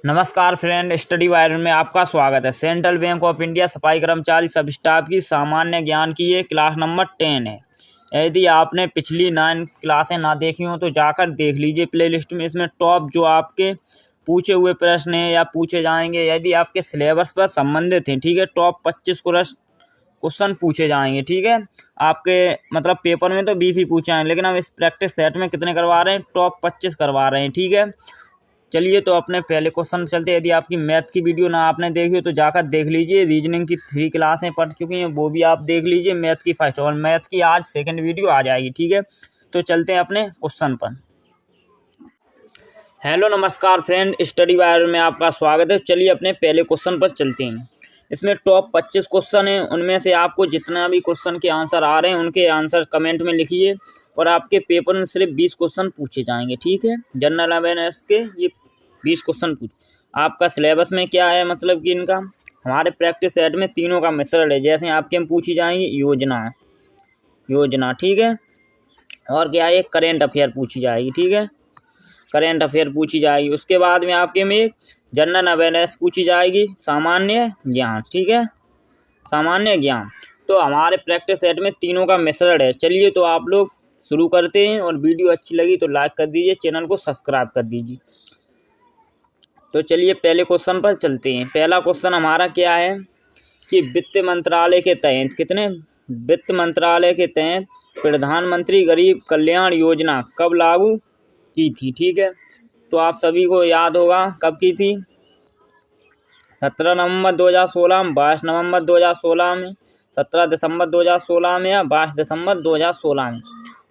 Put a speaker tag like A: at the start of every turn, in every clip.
A: नमस्कार friend, study viral में आपका स्वागत है। सेंट्रल बैंक ऑफ इंडिया सफाई कर्मचारी सब स्टाफ की सामान्य ज्ञान की ये क्लास नंबर 10 है। यदि आपने पिछली 9 क्लासें ना देखी हो तो जाकर देख लीजिए प्लेलिस्ट में। इसमें टॉप जो आपके पूछे हुए प्रश्न हैं या पूछे जाएंगे, यदि आपके सिलेबस पर संबंधित हैं, ठीक है, टॉप 25 क्वेश्चन पूछे जाएंगे। ठीक है, आपके मतलब पेपर में तो 20 ही पूछे हैं, लेकिन हम इस प्रैक्टिस सेट में कितने करवा रहे हैं? टॉप 25 करवा रहे हैं। ठीक है, चलिए तो अपने पहले क्वेश्चन पर चलते हैं। यदि आपकी मैथ की वीडियो ना आपने देखी हो तो जाकर देख लीजिए। रीजनिंग की 3 क्लासें पढ़ चुकी हैं, वो भी आप देख लीजिए। मैथ की फर्स्ट और मैथ की आज सेकंड वीडियो आ जाएगी। ठीक है, तो चलते हैं अपने क्वेश्चन पर। हेलो नमस्कार फ्रेंड, स्टडी वायर में आपका स्वागत है। चलिए अपने पहले क्वेश्चन पर चलते हैं। इसमें टॉप 25 क्वेश्चन हैं, उनमें से आपको जितना भी क्वेश्चन के आंसर आ रहे हैं उनके आंसर कमेंट में लिखिए। और आपके पेपर में सिर्फ 20 क्वेश्चन पूछे जाएंगे। ठीक है, जनरल अवेयरनेस के ये 20 क्वेश्चन पूछ। आपका सिलेबस में क्या है, मतलब कि इनका हमारे प्रैक्टिस सेट में तीनों का मिश्रण है। जैसे आपके में पूछी जाएंगी योजना, ठीक है, और क्या है, करेंट अफेयर पूछी जाएगी। ठीक है, करेंट अफेयर पूछी जाएगी। उसके बाद में आपके में एक जनरल अवेयरनेस पूछी जाएगी, सामान्य ज्ञान। ठीक है, सामान्य ज्ञान। तो हमारे प्रैक्टिस सेट में तीनों का मिश्रण है। चलिए तो आप लोग शुरू करते हैं, और वीडियो अच्छी लगी तो लाइक कर दीजिए, चैनल को सब्सक्राइब कर दीजिए। तो चलिए पहले क्वेश्चन पर चलते हैं। पहला क्वेश्चन हमारा क्या है कि वित्त मंत्रालय के तहत प्रधानमंत्री गरीब कल्याण योजना कब लागू की थी? ठीक है, तो आप सभी को याद होगा कब की थी। 17 नवंबर 2016 में, 22 नवंबर 2016 में, 17 दिसंबर 2016 में, या 22 दिसंबर 2016 में।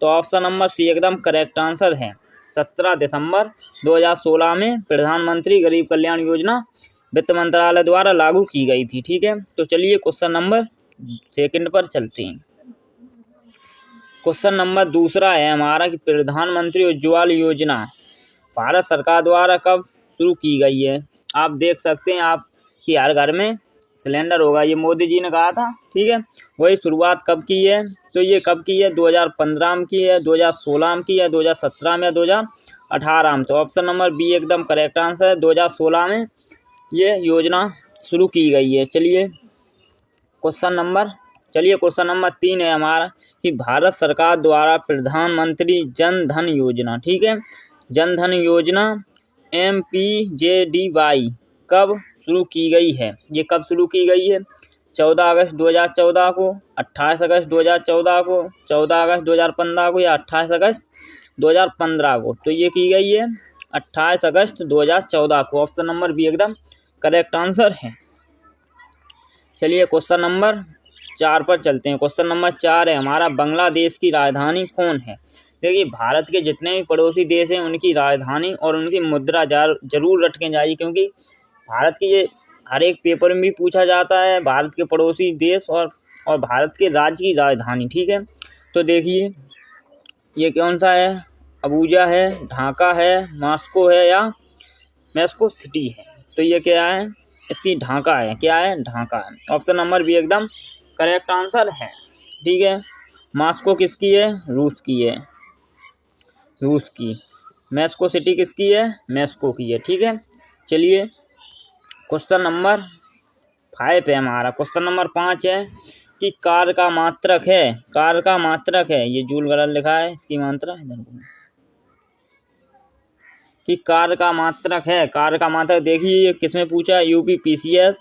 A: तो ऑप्शन नंबर सी एकदम करेक्ट आंसर है। 17 दिसंबर 2016 में प्रधानमंत्री गरीब कल्याण योजना वित्त मंत्रालय द्वारा लागू की गई थी। ठीक है, तो चलिए क्वेश्चन नंबर सेकंड पर चलते हैं। क्वेश्चन नंबर दूसरा है हमारा कि प्रधानमंत्री उज्ज्वला योजना भारत सरकार द्वारा कब शुरू की गई है? आप देख सकते हैं आपकी हर घर में सिलेंडर होगा, ये मोदी जी ने कहा था। ठीक है, वही शुरुआत कब की है? तो ये कब की है? 2015 में की है, 2016 में की है, 2017 में, 2018 में। तो ऑप्शन नंबर बी एकदम करेक्ट आंसर है। 2016 में ये योजना शुरू की गई है। चलिए क्वेश्चन नंबर 3 है हमारा कि भारत सरकार द्वारा प्रधानमंत्री जन धन योजना, ठीक है, जन धन योजना MPJDY कब शुरू की गई है? ये कब शुरू की गई है? 14 अगस्त 2014 को, 28 अगस्त 2014 को, 14 अगस्त 2015 को, या 28 अगस्त 2015 को। तो ये की गई है 28 अगस्त 2014 को। ऑप्शन नंबर बी एकदम करेक्ट आंसर है। चलिए क्वेश्चन नंबर 4 पर चलते हैं। क्वेश्चन नंबर 4 है हमारा बांग्लादेश की राजधानी कौन है? देखिए, भारत के जितने भी पड़ोसी देश हैं उनकी राजधानी और उनकी मुद्रा जरूर रट के जाइए, क्योंकि भारत की ये हर एक पेपर में भी पूछा जाता है, भारत के पड़ोसी देश और भारत के राज्य की राजधानी। ठीक है, तो देखिए ये कौन सा है? अबूजा है, ढाका है, मॉस्को है, या मेक्सिको सिटी है? तो ये क्या है? इसकी ढाका है। क्या है? ढाका है। ऑप्शन नंबर बी एकदम करेक्ट आंसर है। ठीक है, मॉस्को किसकी है? रूस की है, रूस की। मेक्सिको सिटी किसकी है? मेक्सिको की है। ठीक है, चलिए क्वेश्चन नंबर 5 है हमारा। क्वेश्चन नंबर 5 है कि कार का मात्रक है, ये जूल गलत लिखा है, इसकी मात्रा इधर कि कार का मात्रक देखिए ये किसमें पूछा है? UPPCS,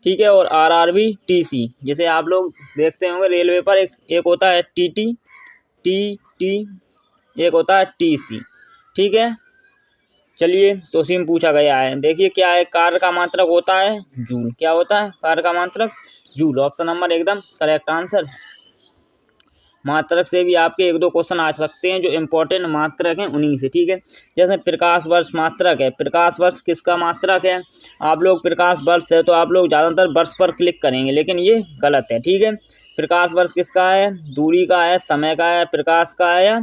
A: ठीक है, और RRBTC। जैसे आप लोग देखते होंगे रेलवे पर एक होता है TT, एक होता है TC। ठीक है, चलिए तो उसी में पूछा गया है। देखिए क्या है? कार का मात्रक होता है जूल। क्या होता है? कार का मात्रक जूल। ऑप्शन नंबर एकदम करेक्ट आंसर है। मात्रक से भी आपके 1-2 क्वेश्चन आ सकते हैं जो इम्पोर्टेंट मात्रक हैं उन्हीं से। ठीक है, जैसे प्रकाश वर्ष मात्रक है। प्रकाश वर्ष किसका मात्रक है? आप लोग प्रकाश वर्ष है तो आप लोग ज़्यादातर वर्ष पर क्लिक करेंगे, लेकिन ये गलत है। ठीक है, प्रकाश वर्ष किसका है? दूरी का है, समय का है, प्रकाश का है, या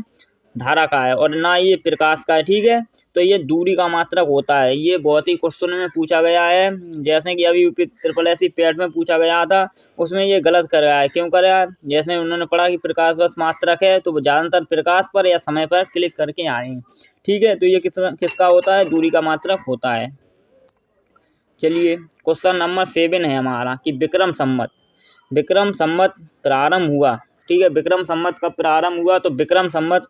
A: धारा का है, और ना ये प्रकाश का है। ठीक है, तो ये दूरी का मात्रक होता है। ये बहुत ही क्वेश्चन में पूछा गया है, जैसे कि अभी UPSSC पेट में पूछा गया था, उसमें ये गलत कर रहा है। क्यों कर रहा है? जैसे उन्होंने पढ़ा कि प्रकाश वर्ष मात्रक है, तो वो ज़्यादातर प्रकाश पर या समय पर क्लिक करके आए हैं। ठीक है, तो ये किसका होता है? दूरी का मात्रक होता है। चलिए क्वेश्चन नंबर 7 है हमारा कि विक्रम संवत प्रारंभ हुआ। ठीक है, विक्रम संवत कब प्रारंभ हुआ? तो विक्रम संवत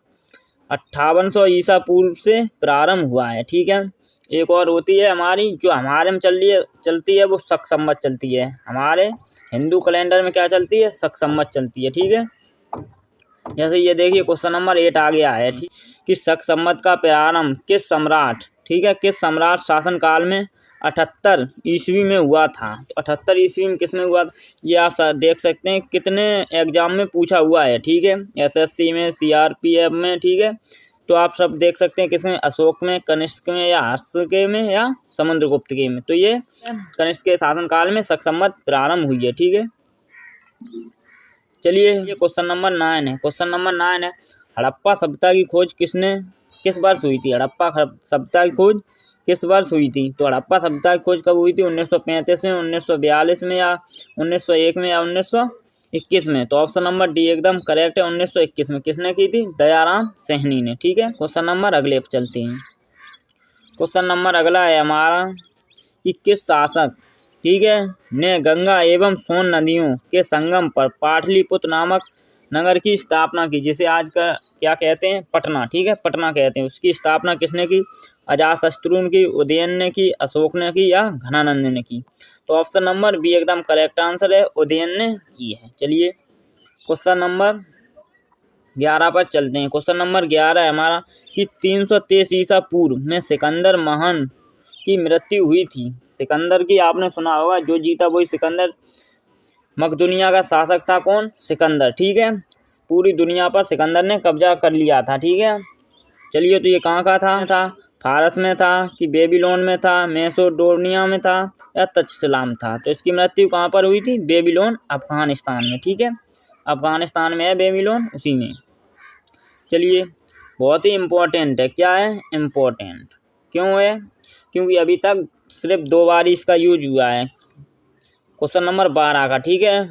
A: 5800 ईसा पूर्व से प्रारंभ हुआ है। ठीक है, एक और होती है हमारी जो हमारे में चलती है वो शक संवत चलती है। हमारे हिंदू कैलेंडर में क्या चलती है? शक संवत चलती है। ठीक है, जैसे ये देखिए क्वेश्चन नंबर 8 आ गया है। ठीक, कि शक संवत का प्रारंभ किस सम्राट, ठीक है, किस सम्राट शासन काल में 78 ईस्वी में हुआ था। तो 78 ईस्वी में किसमें हुआ था? ये आप देख सकते हैं कितने एग्जाम में पूछा हुआ है। ठीक है, SSC में, CRPF में। ठीक है, तो आप सब देख सकते हैं किसमें? अशोक में, कनिष्क में, या हर्ष के में, या समुद्रगुप्त के में। तो ये कनिष्क के शासन काल में शक संवत प्रारंभ हुई है। ठीक है, चलिए ये क्वेश्चन नंबर 9 है। क्वेश्चन नंबर 9 है हड़प्पा सभ्यता की खोज किस वर्ष हुई थी? हड़प्पा सभ्यता की खोज किस वर्ष हुई थी? तो हड़प्पा सभ्यता की खोज कब हुई थी? 1935 में, 1942 में, या 1901 में, या 1921 में। तो ऑप्शन नंबर डी एकदम करेक्ट है, 1921 में। किसने की थी? दयाराम साहनी ने। ठीक है, क्वेश्चन नंबर अगले पे चलते हैं। क्वेश्चन नंबर अगला है हमारा कि किस शासक, ठीक है, ने गंगा एवं सोन नदियों के संगम पर पाटलिपुत्र नामक नगर की स्थापना की, जिसे आज का क्या कहते हैं? पटना। ठीक है, पटना कहते हैं। उसकी स्थापना किसने की? अजातशत्रु ने की, उदयन ने की, अशोक ने की, या घनानंद ने की। तो ऑप्शन नंबर बी एकदम करेक्ट आंसर है, उदयन ने की है। चलिए क्वेश्चन नंबर 11 पर चलते हैं। क्वेश्चन नंबर 11 है हमारा कि 323 ईसा पूर्व में सिकंदर महान की मृत्यु हुई थी। सिकंदर की आपने सुना होगा, जो जीता वही सिकंदर। मकदुनिया का शासक था कौन? सिकंदर। ठीक है, पूरी दुनिया पर सिकंदर ने कब्जा कर लिया था। ठीक है, चलिए तो ये कहाँ का था? फारस में था कि बेबीलोन में था, मेसोपोटामिया में था, या तक्षशिला में था। तो इसकी मृत्यु कहाँ पर हुई थी? बेबीलोन, अफगानिस्तान में। ठीक है, अफगानिस्तान में है बेबीलोन, उसी में। चलिए बहुत ही इम्पोर्टेंट है। क्या है? इम्पोर्टेंट क्यों है? क्योंकि अभी तक सिर्फ 2 बार इसका यूज हुआ है। क्वेश्चन नंबर 12 का। ठीक है,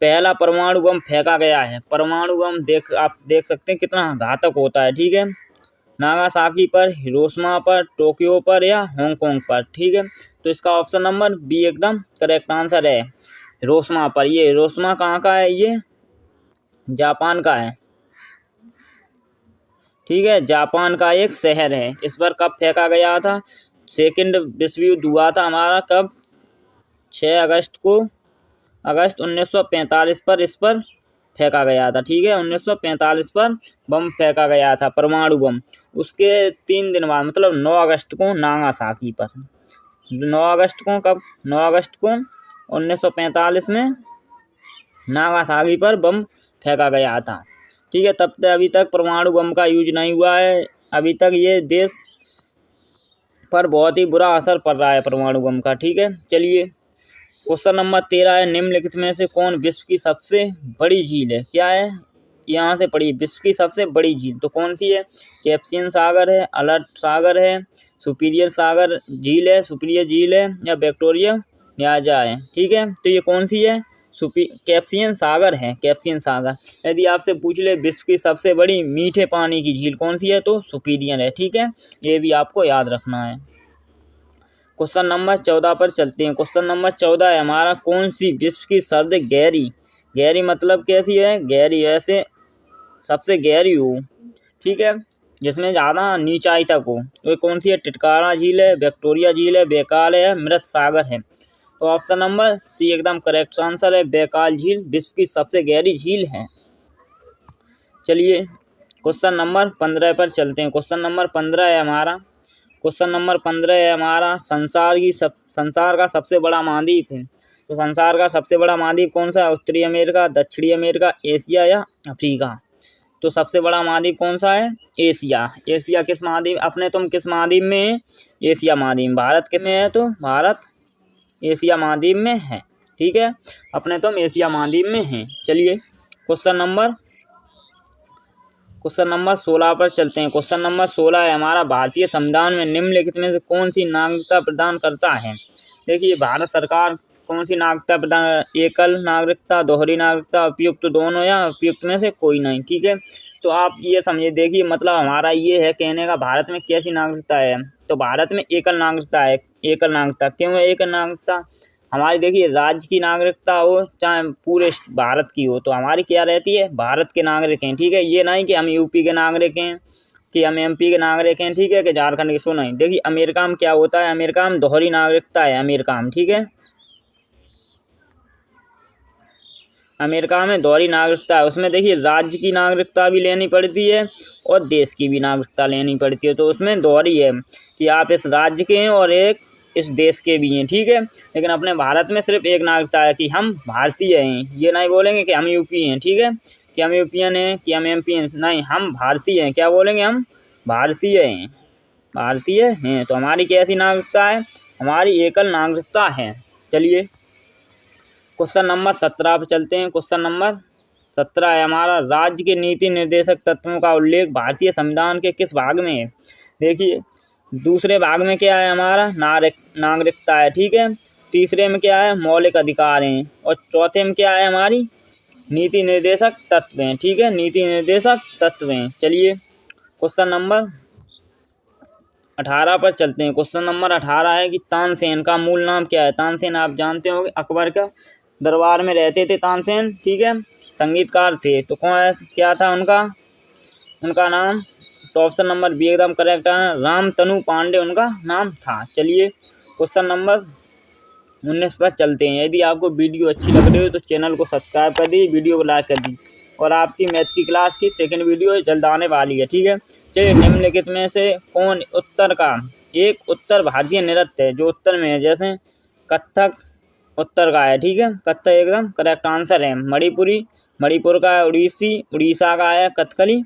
A: पहला परमाणु बम फेंका गया है। परमाणु बम आप देख सकते हैं कितना घातक होता है। ठीक है, नागासाकी पर, हिरोशिमा पर, टोक्यो पर, या हांगकांग पर। ठीक है, तो इसका ऑप्शन नंबर बी एकदम करेक्ट आंसर है, हिरोशिमा पर। ये हिरोशिमा कहाँ का है? ये जापान का है। ठीक है, जापान का एक शहर है। इस पर कब फेंका गया था? सेकेंड विश्व युद्ध हुआ था हमारा कब? 6 अगस्त 1945 पर इस पर फेंका गया था। ठीक है, 1945 पर बम फेंका गया था, परमाणु बम। उसके 3 दिन बाद मतलब 9 अगस्त को नागासाकी पर। 9 अगस्त को कब? 9 अगस्त को 1945 में नागासाकी पर बम फेंका गया था। ठीक है, तब तक अभी तक परमाणु बम का यूज नहीं हुआ है। अभी तक ये देश पर बहुत ही बुरा असर पड़ रहा है परमाणु बम का। ठीक है, चलिए क्वेश्चन नंबर 13 है निम्नलिखित में से कौन विश्व की सबसे बड़ी झील है? क्या है? यहाँ से पढ़िए, विश्व की सबसे बड़ी झील तो कौन सी है? कैस्पियन सागर है, अलर्ट सागर है, सुपीरियर सागर झील है, सुपीरियर झील है, या विक्टोरिया न्याजा है। ठीक है, तो ये कौन सी है? कैस्पियन सागर है, कैस्पियन सागर। यदि आपसे पूछ ले विश्व की सबसे बड़ी मीठे पानी की झील कौन सी है, तो सुपीरियर है। ठीक है, ये भी आपको याद रखना है। क्वेश्चन नंबर 14 पर चलते हैं। क्वेश्चन नंबर 14 है हमारा कौन सी विश्व की सबसे गहरी मतलब कैसी है? गहरी ऐसे सबसे गहरी हो। ठीक है, जिसमें ज़्यादा नीचाई तक हो। तो ये कौन सी है? टिटकारा झील है, विक्टोरिया झील है, बैकाल है, मृत सागर है। तो ऑप्शन नंबर सी एकदम करेक्ट आंसर है, बैकाल झील विश्व की सबसे गहरी झील है। चलिए क्वेश्चन नंबर 15 पर चलते हैं। क्वेश्चन नंबर 15 है हमारा संसार का सबसे बड़ा महाद्वीप है। तो संसार का सबसे बड़ा महाद्वीप कौन सा है? उत्तरी अमेरिका, दक्षिणी अमेरिका, एशिया, या अफ्रीका। तो सबसे बड़ा महाद्वीप कौन सा है? एशिया। एशिया किस महाद्वीप? अपने तुम किस महाद्वीप में है? एशिया महाद्वीप। भारत किस में है? तो भारत एशिया महाद्वीप में है। ठीक है, अपने तुम एशिया महाद्वीप में हैं। चलिए क्वेश्चन नंबर 16 पर चलते हैं। क्वेश्चन नंबर 16 है हमारा भारतीय संविधान में निम्नलिखित में से कौन सी नागरिकता प्रदान करता है? देखिए भारत सरकार कौन सी नागरिकता प्रदान? एकल नागरिकता, दोहरी नागरिकता, उपयुक्त दोनों, या उपयुक्त में से कोई नहीं। ठीक है, तो आप ये समझिए, देखिए मतलब हमारा ये है कहने का, भारत में कैसी नागरिकता है? तो भारत में एकल नागरिकता है। एकल नागरिकता क्यों है एकल नागरिकता? हमारी देखिए राज्य की नागरिकता हो चाहे पूरे भारत की हो, तो हमारी क्या रहती है, भारत के नागरिक हैं। ठीक है, ये नहीं कि हम यूपी के नागरिक हैं, कि हम एमपी के नागरिक हैं। ठीक है, कि झारखंड के, सो नहीं। देखिए अमेरिका में क्या होता है, अमेरिका में दोहरी नागरिकता है अमेरिका में। ठीक है, अमेरिका में दोहरी नागरिकता है। उसमें देखिए राज्य की नागरिकता भी लेनी पड़ती है और देश की भी नागरिकता लेनी पड़ती है। तो उसमें दोहरी है कि आप इस राज्य के हैं और एक इस देश के भी हैं। ठीक है, लेकिन अपने भारत में सिर्फ एक नागरिकता है कि हम भारतीय हैं। ये नहीं बोलेंगे कि हम यूपी हैं। ठीक है, कि हम यूपीएन हैं, कि हम एमपी हैं, नहीं, हम भारतीय हैं। क्या बोलेंगे, हम भारतीय हैं, भारतीय हैं। तो हमारी कैसी नागरिकता है, हमारी एकल नागरिकता है। चलिए क्वेश्चन नंबर 17 पर चलते हैं। क्वेश्चन नंबर 17 है हमारा, राज्य के नीति निर्देशक तत्वों का उल्लेख भारतीय संविधान के किस भाग में है? देखिए दूसरे भाग में क्या है, हमारा नागरिकता है। ठीक है, तीसरे में क्या है, मौलिक अधिकार हैं, और चौथे में क्या है, हमारी नीति निर्देशक तत्व हैं। ठीक है, नीति निर्देशक तत्व हैं। चलिए क्वेश्चन नंबर 18 पर चलते हैं। क्वेश्चन नंबर 18 है कि तानसेन का मूल नाम क्या है? तानसेन आप जानते होंगे, अकबर का दरबार में रहते थे तानसेन। ठीक है, संगीतकार थे। तो कौन क्या था उनका नाम? तो ऑप्शन नंबर बी एकदम करेक्ट है, रामतनु पांडे उनका नाम था। चलिए क्वेश्चन नंबर 19 पर चलते हैं। यदि आपको वीडियो अच्छी लग रही हो तो चैनल को सब्सक्राइब कर दीजिए, वीडियो को लाइक कर दीजिए, और आपकी मैथ की क्लास की सेकंड वीडियो जल्द आने वाली है। ठीक है, चलिए निम्नलिखित में से कौन उत्तर का एक उत्तर भारतीय नृत्य है जो उत्तर में है? जैसे कथक उत्तर का है। ठीक है, कथक एकदम करेक्ट आंसर है। मणिपुर का है। उड़ीसा का है। कथकली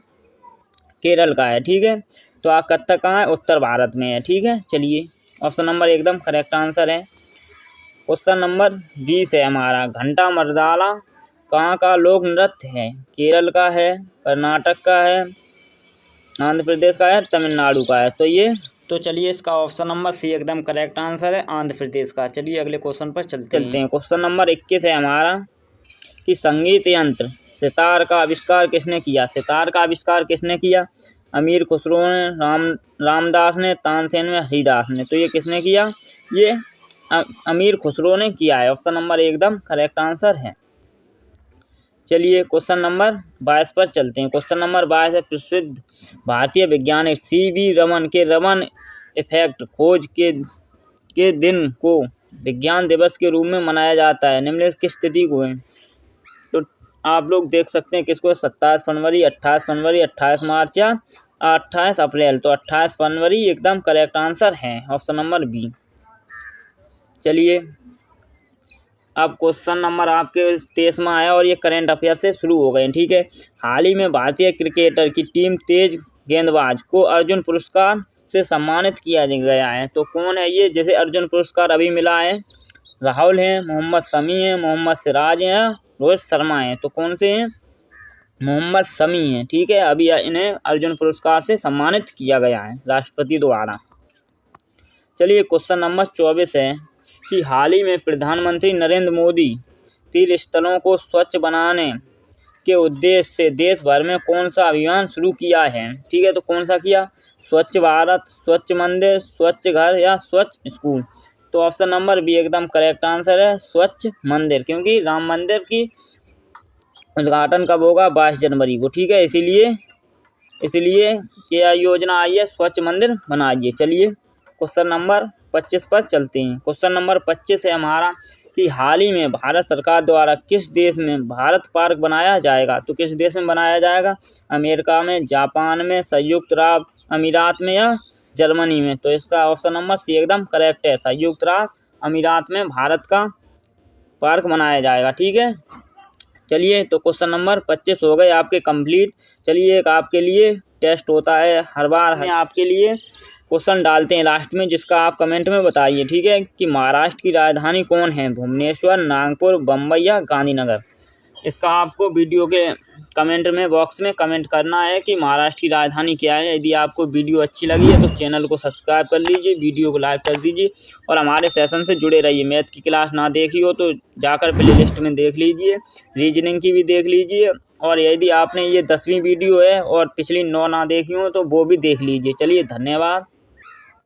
A: केरल का है। ठीक है, तो आप कथक कहाँ है, उत्तर भारत में है। ठीक है, चलिए ऑप्शन नंबर एकदम करेक्ट आंसर है। क्वेश्चन नंबर 20 है हमारा, घंटा मर्दाला कहाँ का लोक नृत्य है? केरल का है, कर्नाटक का है, आंध्र प्रदेश का है, तमिलनाडु का है। तो चलिए इसका ऑप्शन नंबर सी एकदम करेक्ट आंसर है, आंध्र प्रदेश का। चलिए अगले क्वेश्चन पर चलते हैं। क्वेश्चन नंबर 21 है हमारा कि संगीत यंत्र सितार का आविष्कार किसने किया? सितार का आविष्कार किसने किया? अमीर खुसरो ने, रामदास ने, तानसेन में, हरिदास ने। तो ये किसने किया? ये अमीर खुसरो ने किया है। ऑप्शन नंबर एकदम करेक्ट आंसर है। चलिए क्वेश्चन नंबर 22 पर चलते हैं। क्वेश्चन नंबर 22 है, प्रसिद्ध भारतीय वैज्ञानिक सीवी रमन के रमन इफेक्ट खोज के दिन को विज्ञान दिवस के रूप में मनाया जाता है, निम्नलिखित किस तिथि को है? तो आप लोग देख सकते हैं किसको, 27 फरवरी, 28 फरवरी, 28 मार्च या 28 अप्रैल। तो 28 फरवरी एकदम करेक्ट आंसर है, ऑप्शन नंबर बी। चलिए अब क्वेश्चन नंबर आपके 23वां आया और ये करंट अफेयर से शुरू हो गए। ठीक है, हाल ही में भारतीय क्रिकेटर की टीम तेज गेंदबाज को अर्जुन पुरस्कार से सम्मानित किया गया है। तो कौन है ये, जैसे अर्जुन पुरस्कार अभी मिला है? राहुल हैं, मोहम्मद शमी हैं, मोहम्मद सिराज हैं, रोहित शर्मा हैं। तो कौन से हैं? मोहम्मद शमी हैं। ठीक है, अभी इन्हें अर्जुन पुरस्कार से सम्मानित किया गया है राष्ट्रपति द्वारा। चलिए क्वेश्चन नंबर 24 है कि हाल ही में प्रधानमंत्री नरेंद्र मोदी तीर्थ स्थलों को स्वच्छ बनाने के उद्देश्य से देश भर में कौन सा अभियान शुरू किया है? ठीक है, तो कौन सा किया? स्वच्छ भारत, स्वच्छ मंदिर, स्वच्छ घर या स्वच्छ स्कूल। तो ऑप्शन नंबर बी एकदम करेक्ट आंसर है, स्वच्छ मंदिर, क्योंकि राम मंदिर की उद्घाटन कब होगा? 22 जनवरी को। ठीक है, इसीलिए क्या योजना आई है? स्वच्छ मंदिर बनाइए। चलिए क्वेश्चन नंबर 25 पर चलते हैं। क्वेश्चन नंबर 25 है हमारा कि हाल ही में भारत सरकार द्वारा किस देश में भारत पार्क बनाया जाएगा? तो किस देश में बनाया जाएगा? अमेरिका में, जापान में, संयुक्त अरब अमीरात में या जर्मनी में। तो इसका ऑप्शन नंबर सी एकदम करेक्ट है, संयुक्त अरब अमीरात में भारत का पार्क बनाया जाएगा। ठीक है, चलिए तो क्वेश्चन नंबर 25 हो गए आपके कंप्लीट। चलिए एक आपके लिए टेस्ट होता है हर बार, आपके लिए क्वेश्चन डालते हैं लास्ट में, जिसका आप कमेंट में बताइए। ठीक है, कि महाराष्ट्र की राजधानी कौन है? भुवनेश्वर, नागपुर, बम्बई या गांधीनगर। इसका आपको वीडियो के कमेंट में बॉक्स में कमेंट करना है कि महाराष्ट्र की राजधानी क्या है। यदि आपको वीडियो अच्छी लगी है तो चैनल को सब्सक्राइब कर लीजिए, वीडियो को लाइक कर दीजिए और हमारे सेशन से जुड़े रहिए। मैथ की क्लास ना देखी हो तो जाकर प्लेलिस्ट में देख लीजिए, रीजनिंग की भी देख लीजिए, और यदि आपने ये 10वीं वीडियो है और पिछली 9 ना देखी हो तो वो भी देख लीजिए। चलिए धन्यवाद।